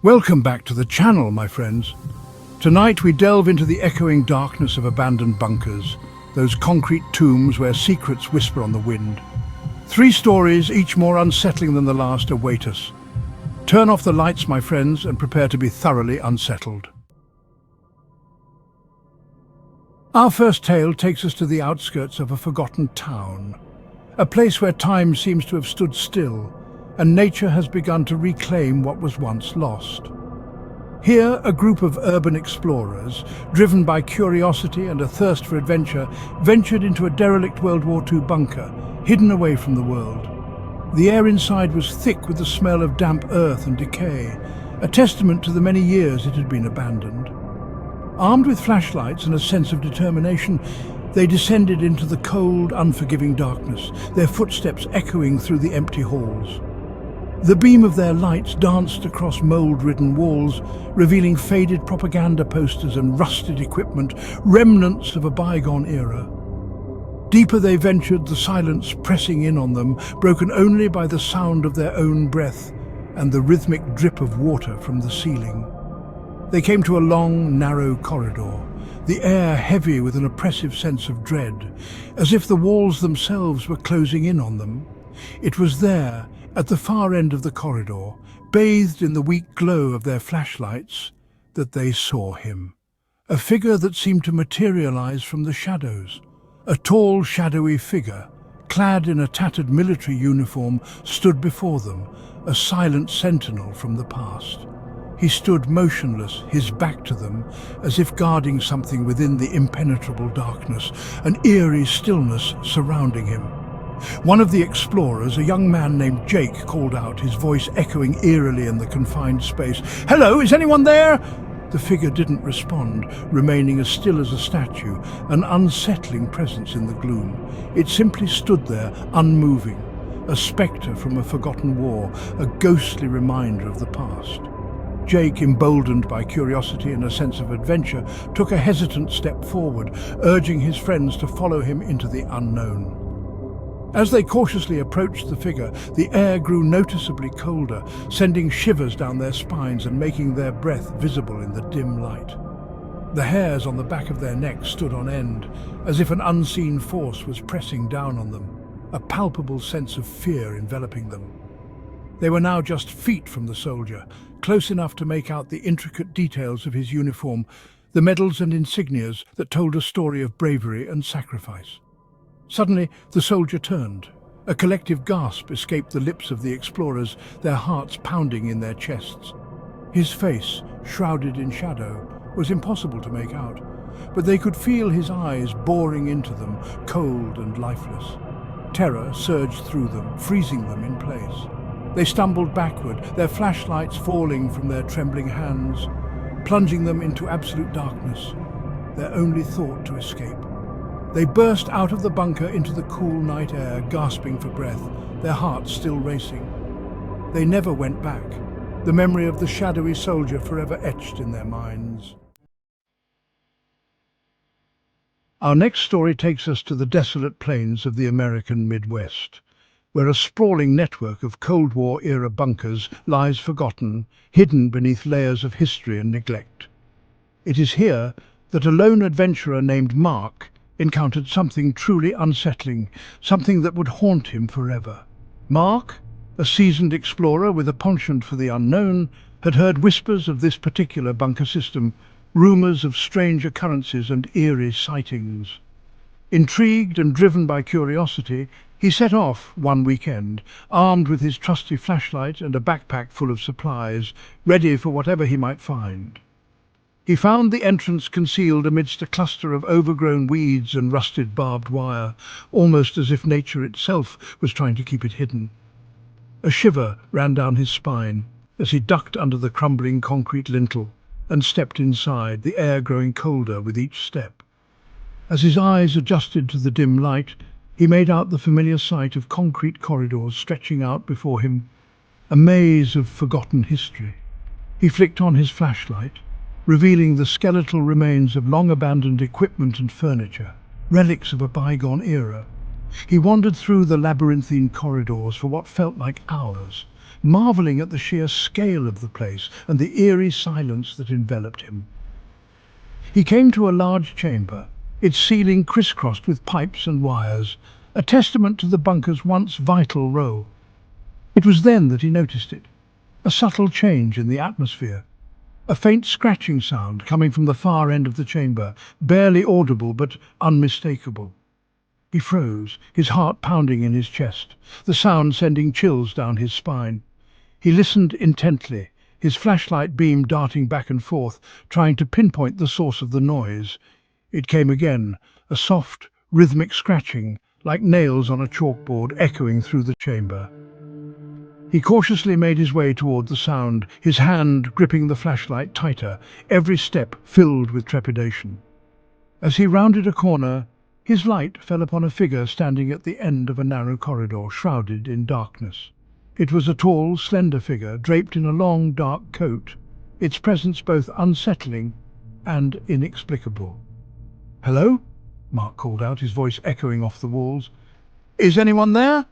Welcome back to the channel, my friends. Tonight we delve into the echoing darkness of abandoned bunkers, those concrete tombs where secrets whisper on the wind. 3 stories, each more unsettling than the last, await us. Turn off the lights, my friends, and prepare to be thoroughly unsettled. Our first tale takes us to the outskirts of a forgotten town, a place where time seems to have stood still, and nature has begun to reclaim what was once lost. Here, a group of urban explorers, driven by curiosity and a thirst for adventure, ventured into a derelict World War II bunker, hidden away from the world. The air inside was thick with the smell of damp earth and decay, a testament to the many years it had been abandoned. Armed with flashlights and a sense of determination, they descended into the cold, unforgiving darkness, their footsteps echoing through the empty halls. The beam of their lights danced across mold-ridden walls, revealing faded propaganda posters and rusted equipment, remnants of a bygone era. Deeper they ventured, the silence pressing in on them, broken only by the sound of their own breath and the rhythmic drip of water from the ceiling. They came to a long, narrow corridor, the air heavy with an oppressive sense of dread, as if the walls themselves were closing in on them. It was there, at the far end of the corridor, bathed in the weak glow of their flashlights, that they saw him. A figure that seemed to materialize from the shadows. A tall, shadowy figure, clad in a tattered military uniform, stood before them, a silent sentinel from the past. He stood motionless, his back to them, as if guarding something within the impenetrable darkness, an eerie stillness surrounding him. One of the explorers, a young man named Jake, called out, his voice echoing eerily in the confined space. "Hello, is anyone there?" The figure didn't respond, remaining as still as a statue, an unsettling presence in the gloom. It simply stood there, unmoving, a spectre from a forgotten war, a ghostly reminder of the past. Jake, emboldened by curiosity and a sense of adventure, took a hesitant step forward, urging his friends to follow him into the unknown. As they cautiously approached the figure, the air grew noticeably colder, sending shivers down their spines and making their breath visible in the dim light. The hairs on the back of their necks stood on end, as if an unseen force was pressing down on them, a palpable sense of fear enveloping them. They were now just feet from the soldier, close enough to make out the intricate details of his uniform, the medals and insignias that told a story of bravery and sacrifice. Suddenly, the soldier turned. A collective gasp escaped the lips of the explorers, their hearts pounding in their chests. His face, shrouded in shadow, was impossible to make out, but they could feel his eyes boring into them, cold and lifeless. Terror surged through them, freezing them in place. They stumbled backward, their flashlights falling from their trembling hands, plunging them into absolute darkness, their only thought to escape. They burst out of the bunker into the cool night air, gasping for breath, their hearts still racing. They never went back, the memory of the shadowy soldier forever etched in their minds. Our next story takes us to the desolate plains of the American Midwest, where a sprawling network of Cold War-era bunkers lies forgotten, hidden beneath layers of history and neglect. It is here that a lone adventurer named Mark encountered something truly unsettling, something that would haunt him forever. Mark, a seasoned explorer with a penchant for the unknown, had heard whispers of this particular bunker system, rumors of strange occurrences and eerie sightings. Intrigued and driven by curiosity, he set off one weekend, armed with his trusty flashlight and a backpack full of supplies, ready for whatever he might find. He found the entrance concealed amidst a cluster of overgrown weeds and rusted barbed wire, almost as if nature itself was trying to keep it hidden. A shiver ran down his spine as he ducked under the crumbling concrete lintel and stepped inside, the air growing colder with each step. As his eyes adjusted to the dim light, he made out the familiar sight of concrete corridors stretching out before him, a maze of forgotten history. He flicked on his flashlight, revealing the skeletal remains of long-abandoned equipment and furniture, relics of a bygone era. He wandered through the labyrinthine corridors for what felt like hours, marveling at the sheer scale of the place and the eerie silence that enveloped him. He came to a large chamber, its ceiling crisscrossed with pipes and wires, a testament to the bunker's once vital role. It was then that he noticed it, a subtle change in the atmosphere. A faint scratching sound coming from the far end of the chamber, barely audible but unmistakable. He froze, his heart pounding in his chest, the sound sending chills down his spine. He listened intently, his flashlight beam darting back and forth, trying to pinpoint the source of the noise. It came again, a soft, rhythmic scratching, like nails on a chalkboard echoing through the chamber. He cautiously made his way toward the sound, his hand gripping the flashlight tighter, every step filled with trepidation. As he rounded a corner, his light fell upon a figure standing at the end of a narrow corridor, shrouded in darkness. It was a tall, slender figure, draped in a long, dark coat, its presence both unsettling and inexplicable. "Hello?" Mark called out, his voice echoing off the walls. "Is anyone there?"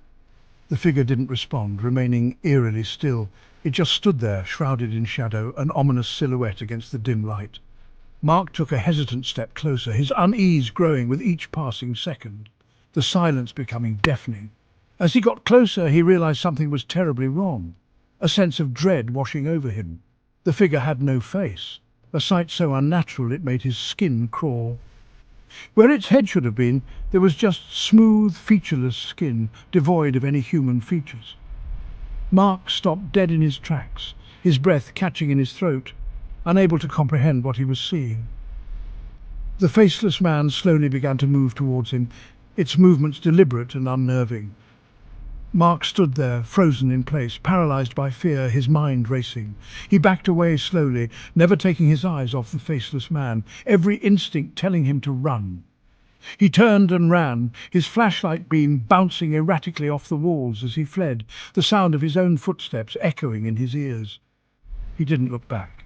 The figure didn't respond, remaining eerily still. It just stood there, shrouded in shadow, an ominous silhouette against the dim light. Mark took a hesitant step closer, his unease growing with each passing second, the silence becoming deafening. As he got closer, he realized something was terribly wrong, a sense of dread washing over him. The figure had no face, a sight so unnatural it made his skin crawl. Where its head should have been, there was just smooth, featureless skin, devoid of any human features. Mark stopped dead in his tracks, his breath catching in his throat, unable to comprehend what he was seeing. The faceless man slowly began to move towards him, its movements deliberate and unnerving. Mark stood there, frozen in place, paralyzed by fear, his mind racing. He backed away slowly, never taking his eyes off the faceless man, every instinct telling him to run. He turned and ran, his flashlight beam bouncing erratically off the walls as he fled, the sound of his own footsteps echoing in his ears. He didn't look back.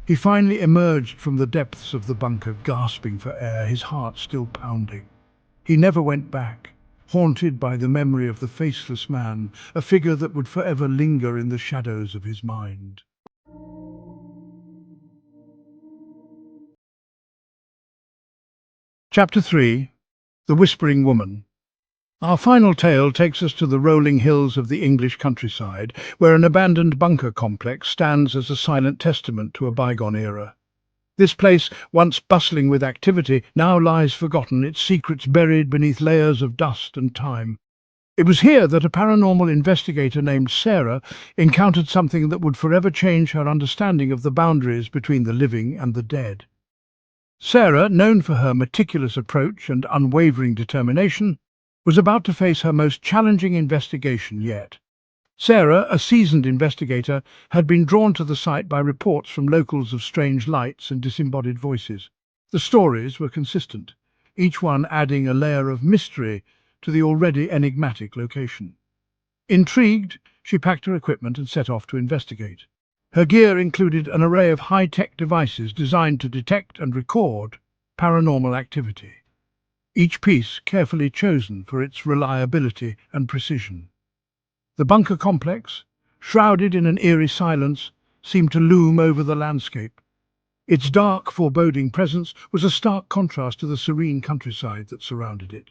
He finally emerged from the depths of the bunker, gasping for air, his heart still pounding. He never went back, haunted by the memory of the faceless man, a figure that would forever linger in the shadows of his mind. Chapter 3. The Whispering Woman. Our final tale takes us to the rolling hills of the English countryside, where an abandoned bunker complex stands as a silent testament to a bygone era. This place, once bustling with activity, now lies forgotten, its secrets buried beneath layers of dust and time. It was here that a paranormal investigator named Sarah encountered something that would forever change her understanding of the boundaries between the living and the dead. Sarah, known for her meticulous approach and unwavering determination, was about to face her most challenging investigation yet. Sarah, a seasoned investigator, had been drawn to the site by reports from locals of strange lights and disembodied voices. The stories were consistent, each one adding a layer of mystery to the already enigmatic location. Intrigued, she packed her equipment and set off to investigate. Her gear included an array of high-tech devices designed to detect and record paranormal activity, each piece carefully chosen for its reliability and precision. The bunker complex, shrouded in an eerie silence, seemed to loom over the landscape. Its dark, foreboding presence was a stark contrast to the serene countryside that surrounded it.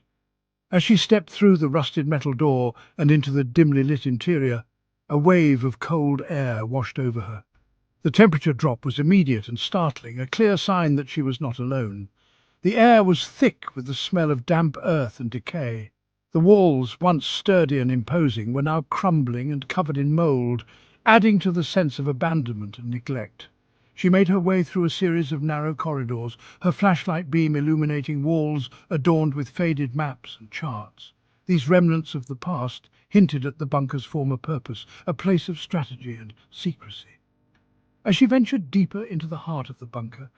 As she stepped through the rusted metal door and into the dimly lit interior, a wave of cold air washed over her. The temperature drop was immediate and startling, a clear sign that she was not alone. The air was thick with the smell of damp earth and decay. The walls, once sturdy and imposing, were now crumbling and covered in mould, adding to the sense of abandonment and neglect. She made her way through a series of narrow corridors, her flashlight beam illuminating walls adorned with faded maps and charts. These remnants of the past hinted at the bunker's former purpose, a place of strategy and secrecy. As she ventured deeper into the heart of the bunker,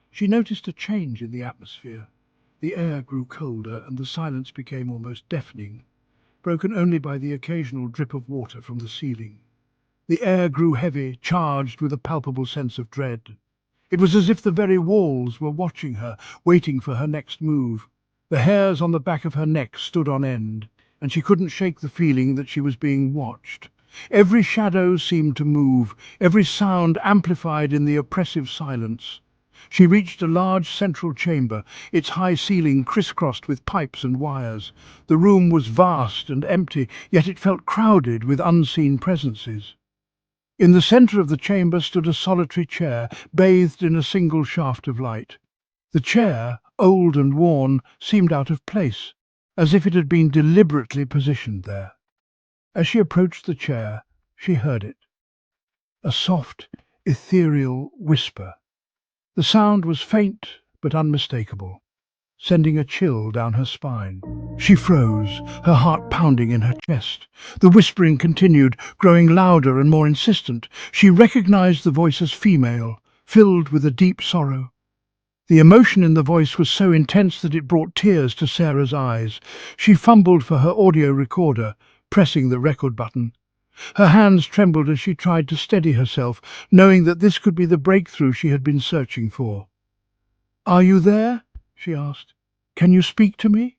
she noticed a change in the atmosphere. The air grew colder and the silence became almost deafening, broken only by the occasional drip of water from the ceiling. The air grew heavy, charged with a palpable sense of dread. It was as if the very walls were watching her, waiting for her next move. The hairs on the back of her neck stood on end, and she couldn't shake the feeling that she was being watched. Every shadow seemed to move, every sound amplified in the oppressive silence. She reached a large central chamber, its high ceiling crisscrossed with pipes and wires. The room was vast and empty, yet it felt crowded with unseen presences. In the centre of the chamber stood a solitary chair, bathed in a single shaft of light. The chair, old and worn, seemed out of place, as if it had been deliberately positioned there. As she approached the chair, she heard it. A soft, ethereal whisper. The sound was faint but unmistakable, sending a chill down her spine. She froze, her heart pounding in her chest. The whispering continued, growing louder and more insistent. She recognized the voice as female, filled with a deep sorrow. The emotion in the voice was so intense that it brought tears to Sarah's eyes. She fumbled for her audio recorder, pressing the record button. Her hands trembled as she tried to steady herself, knowing that this could be the breakthrough she had been searching for. "Are you there?" she asked. "Can you speak to me?"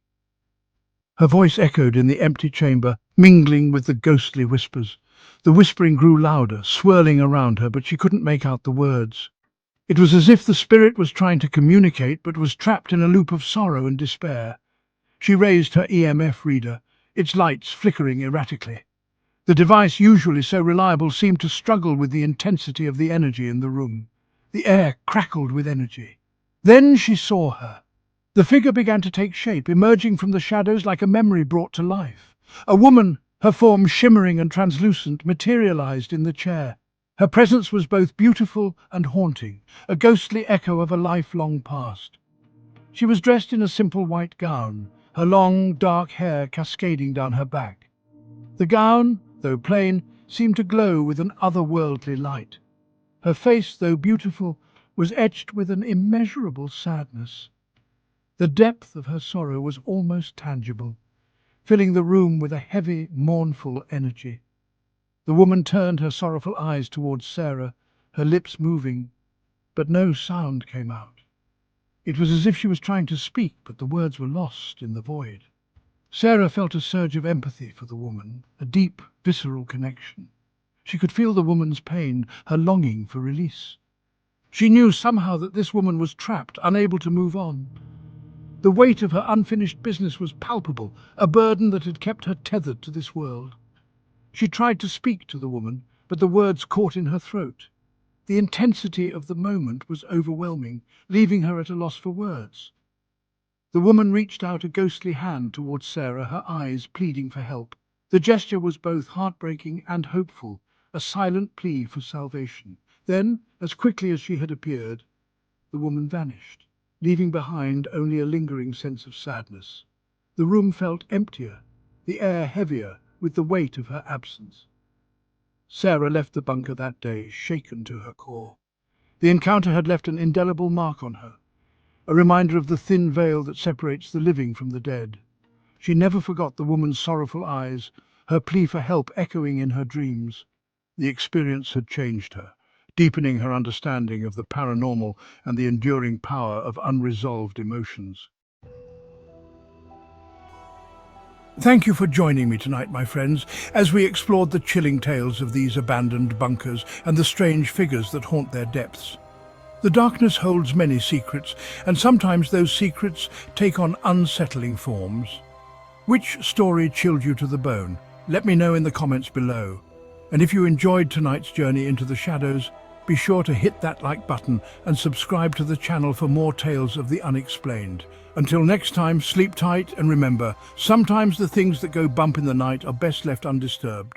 Her voice echoed in the empty chamber, mingling with the ghostly whispers. The whispering grew louder, swirling around her, but she couldn't make out the words. It was as if the spirit was trying to communicate, but was trapped in a loop of sorrow and despair. She raised her EMF reader, its lights flickering erratically. The device, usually so reliable, seemed to struggle with the intensity of the energy in the room. The air crackled with energy. Then she saw her. The figure began to take shape, emerging from the shadows like a memory brought to life. A woman, her form shimmering and translucent, materialized in the chair. Her presence was both beautiful and haunting, a ghostly echo of a lifelong past. She was dressed in a simple white gown, her long, dark hair cascading down her back. The gown, though plain, seemed to glow with an otherworldly light. Her face, though beautiful, was etched with an immeasurable sadness. The depth of her sorrow was almost tangible, filling the room with a heavy, mournful energy. The woman turned her sorrowful eyes towards Sarah, her lips moving, but no sound came out. It was as if she was trying to speak, but the words were lost in the void. Sarah felt a surge of empathy for the woman, a deep, visceral connection. She could feel the woman's pain, her longing for release. She knew somehow that this woman was trapped, unable to move on. The weight of her unfinished business was palpable, a burden that had kept her tethered to this world. She tried to speak to the woman, but the words caught in her throat. The intensity of the moment was overwhelming, leaving her at a loss for words. The woman reached out a ghostly hand towards Sarah, her eyes pleading for help. The gesture was both heartbreaking and hopeful, a silent plea for salvation. Then, as quickly as she had appeared, the woman vanished, leaving behind only a lingering sense of sadness. The room felt emptier, the air heavier with the weight of her absence. Sarah left the bunker that day, shaken to her core. The encounter had left an indelible mark on her, a reminder of the thin veil that separates the living from the dead. She never forgot the woman's sorrowful eyes, her plea for help echoing in her dreams. The experience had changed her, deepening her understanding of the paranormal and the enduring power of unresolved emotions. Thank you for joining me tonight, my friends, as we explored the chilling tales of these abandoned bunkers and the strange figures that haunt their depths. The darkness holds many secrets, and sometimes those secrets take on unsettling forms. Which story chilled you to the bone? Let me know in the comments below. And if you enjoyed tonight's journey into the shadows, be sure to hit that like button and subscribe to the channel for more tales of the unexplained. Until next time, sleep tight and remember, sometimes the things that go bump in the night are best left undisturbed.